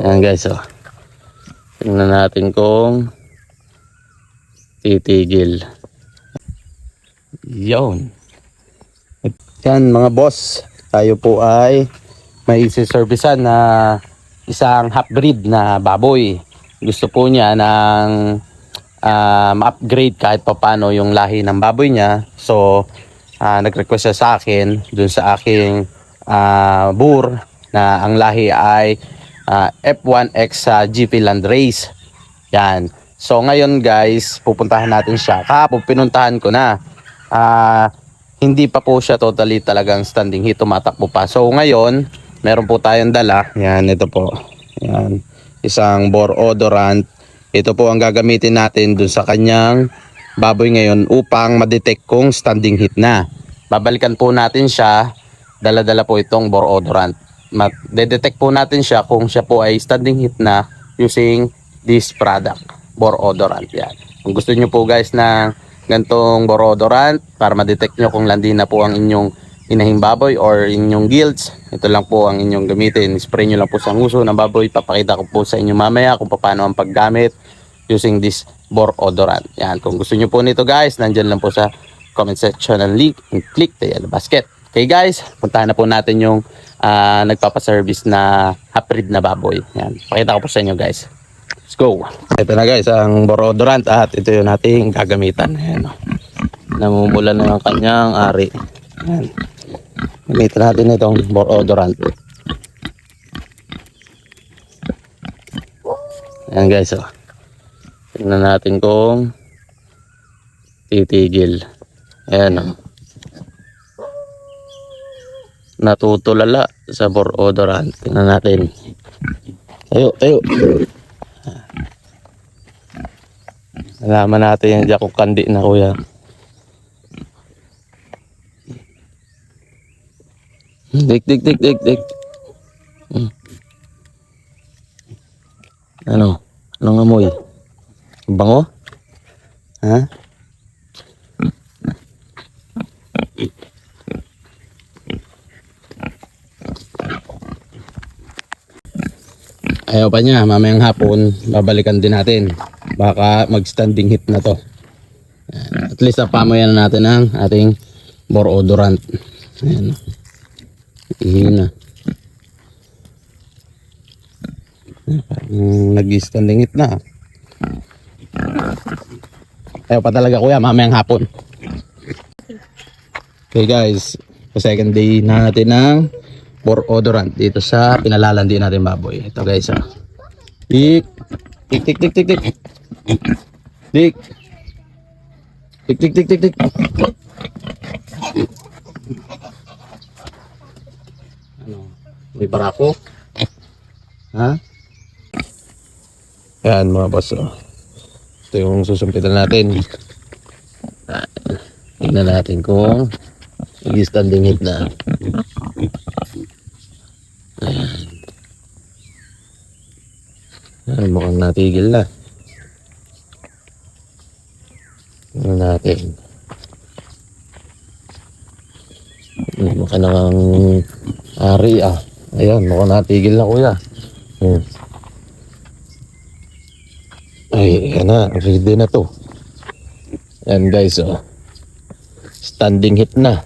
Ayan guys, oh. Tingnan natin kung titigil. Yun. Yan mga boss, tayo po ay may isi-servicean na isang half breed na baboy. Gusto po niya ng ma-upgrade kahit papano yung lahi ng baboy niya. So nag-request siya sa akin dun sa aking bur na ang lahi ay F1X GP Landrace. Yan. So ngayon guys, pupuntahan natin siya. Kahapon pinuntahan ko na. Hindi pa po siya totally talagang standing heat, tumatakbo pa. So ngayon, meron po tayong dala. Yan, ito po. Yan, isang bore odorant. Ito po ang gagamitin natin dun sa kanyang baboy ngayon upang ma-detect kung standing heat na. Babalikan po natin siya. Dala-dala po itong bore odorant. De-detect po natin siya kung siya po ay standing heat na using this product, bore odorant. Yan. Kung gusto nyo po guys na gantong bore odorant para ma-detect nyo kung landi na po ang inyong inahing baboy or inyong gilts, ito lang po ang inyong gamitin. Spray nyo lang po sa nguso ng baboy. Papakita ko po sa inyo mamaya kung paano ang paggamit using this bore odorant. Yan, kung gusto nyo po nito guys, nandyan lang po sa comment section ng link and click the yellow basket. Okay guys, puntahan na po natin yung nagpapaservice na half breed na baboy. Yan, pakita ko po sa inyo guys. Let's go. Ito na guys ang bore odorant at ito yung ating gagamitan. Ayan, namumula na yung kanyang ari. Ayan. Gamitin natin itong bore odorant. Ayan guys, oh. Tingnan natin kung titigil. Ayan, oh. Natutulala sa bore odorant. Tingnan natin. Tayo, tayo. Alaman natin yung jakok kandi na kuya. Dik. Ano? Anong amoy? Bango? Ha? Ayaw pa niya, mamayang hapon babalikan din natin. Baka mag-standing heat na to. At least napamoyan na natin ang ating bore odorant. Ayan. Ihina. Nag-standing heat na. Ayaw pa talaga kuya, mamayang hapon. Okay guys, second day na natin ng bore odorant dito sa pinalalandi natin baboy. Ito guys, ah. Tik. Dik. Tik. Ano? May barako? Ha? Yan mga boss, oh. Ito yung susumpitan natin. Tignan natin kung nag-standing heat na. Ayan, mukhang natigil na. Tignan natin. Mukhang nang ari ah. Ayan, mukhang natigil na kuya. Ay, ayan na. Ready na to. Ayan guys, oh. Standing heat na.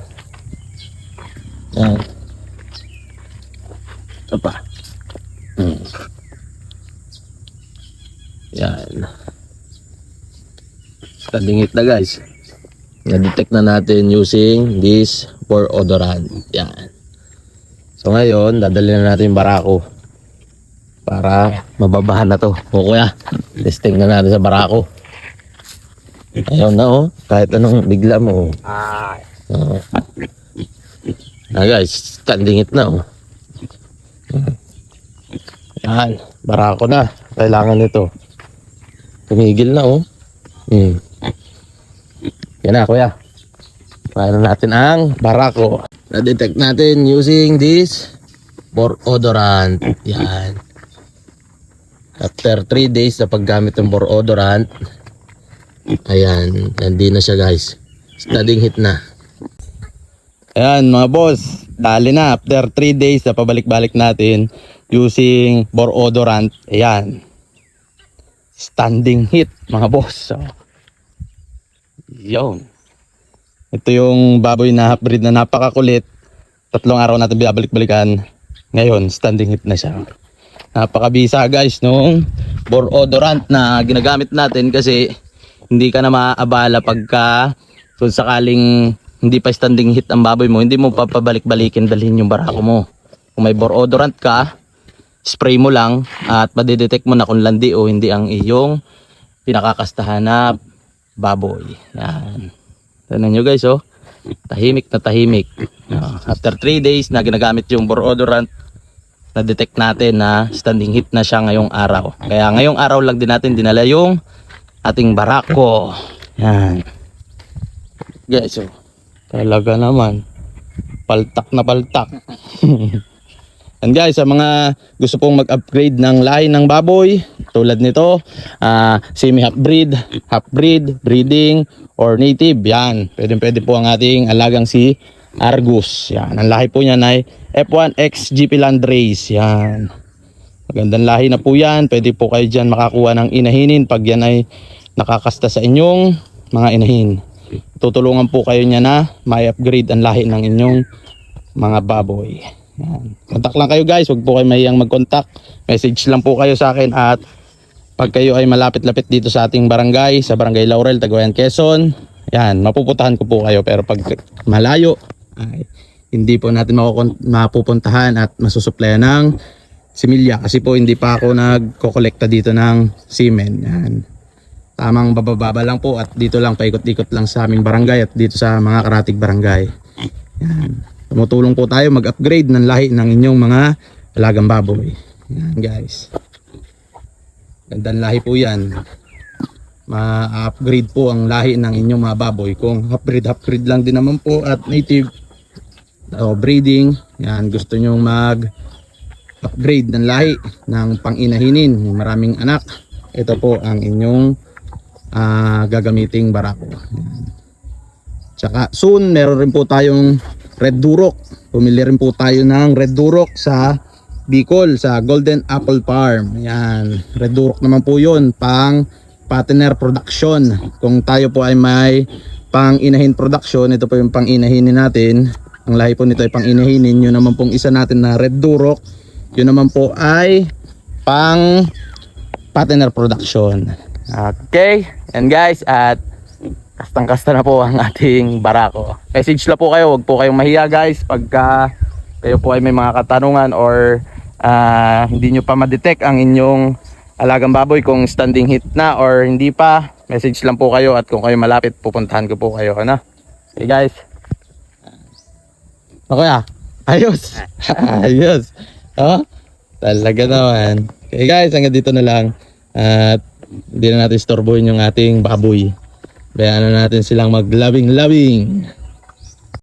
Ayan. Ito pa. Yan. Standing heat na guys. Na-detect na natin using this bore odorant. Yan. So ngayon, dadalhin na natin yung barako para mababahan na to. O kuya, testing na natin sa barako. Ayun na oh. Kahit anong bigla mo. Guys, standing heat na oh. Yan, barako na. Kailangan nito. Tumigil na oh. Yan na kuya. Paano natin ang barako. Na-detect natin using this bore odorant. Yan. After 3 days na paggamit ng bore odorant, ayan, hindi na siya guys. Standing heat na. Ayan mga boss, dali na after 3 days na pabalik-balik natin. using bore odorant. Ayan. Standing heat mga boss. So, yun. Ito yung baboy na half breed na napakakulit. 3 araw natin binabalik-balikan. Ngayon, standing heat na siya. Napakabisa guys nung bore odorant na ginagamit natin kasi hindi ka na maaabala pagka kung sakaling hindi pa standing heat ang baboy mo, hindi mo papabalik-balikin dalhin yung barako mo. Kung may bore odorant ka, spray mo lang at madidetect mo na kung landi o hindi ang iyong pinakakastahan na baboy. Yan. Tignan nyo guys, oh. Tahimik na tahimik. After 3 days na ginagamit yung bore odorant, na-detect natin na standing heat na siya ngayong araw. Kaya ngayong araw lang din natin dinala yung ating barako. Yan. Guys, oh. Talaga naman. Paltak na paltak. And guys, sa mga gusto pong mag-upgrade ng lahi ng baboy, tulad nito, semi-half breed, breeding, or native, yan. Pwede po ang ating alagang si Argus. Yan. Ang lahi po niyan ay F1X GP Landrace. Yan. Magandang lahi na po yan. Pwede po kayo dyan makakuha ng inahinin pag yan ay nakakasta sa inyong mga inahin. Tutulungan po kayo niya na may upgrade ang lahi ng inyong mga baboy. Yan. Contact lang kayo guys, huwag po kayo mahiyang mag-contact. Message lang po kayo sa akin at pag kayo ay malapit-lapit dito sa ating barangay, sa Barangay Laurel, Cagayan, Quezon, yan, mapuputahan ko po kayo. Pero pag malayo, ay hindi po natin mapupuntahan at masusuplayan ng similya kasi po hindi pa ako nagkokolekta dito ng semen. Yan. Tamang bababa lang po at dito lang paikot-ikot lang sa aming barangay at dito sa mga karatig barangay. Yan. Tumutulong po tayo mag-upgrade ng lahi ng inyong mga alagang baboy. Yan guys. Gandang lahi po yan. Ma-upgrade po ang lahi ng inyong mga baboy. Kung half-breed lang din naman po at native o breeding, yan, gusto nyo mag-upgrade ng lahi ng pang-inahinin, maraming anak, ito po ang inyong gagamiting barako. Yan. Tsaka soon meron rin po tayong Red Durok. Pumili rin po tayo ng Red Durok sa Bicol, sa Golden Apple Farm. Yan. Red Durok naman po yun, pang partner production. Kung tayo po ay may pang inahin production, ito po yung pang inahinin natin. Ang lahi po nito ay pang inahinin. Yun naman pong isa natin na Red Durok, yun naman po ay pang partner production. Okay, and guys, at kastang-kasta na po ang ating barako. Message lang po kayo, huwag po kayong mahiya guys pagka kayo po ay may mga katanungan or hindi nyo pa ma-detect ang inyong alagang baboy kung standing heat na or hindi pa. Message lang po kayo at kung kayo malapit pupuntahan ko po kayo. Ano? Okay guys. Okay ayos. Ayos. Oh, talaga naman. Okay guys, hanggang dito na lang. At hindi na natin istorbohin yung ating baboy. Bayaan na natin silang mag-loving.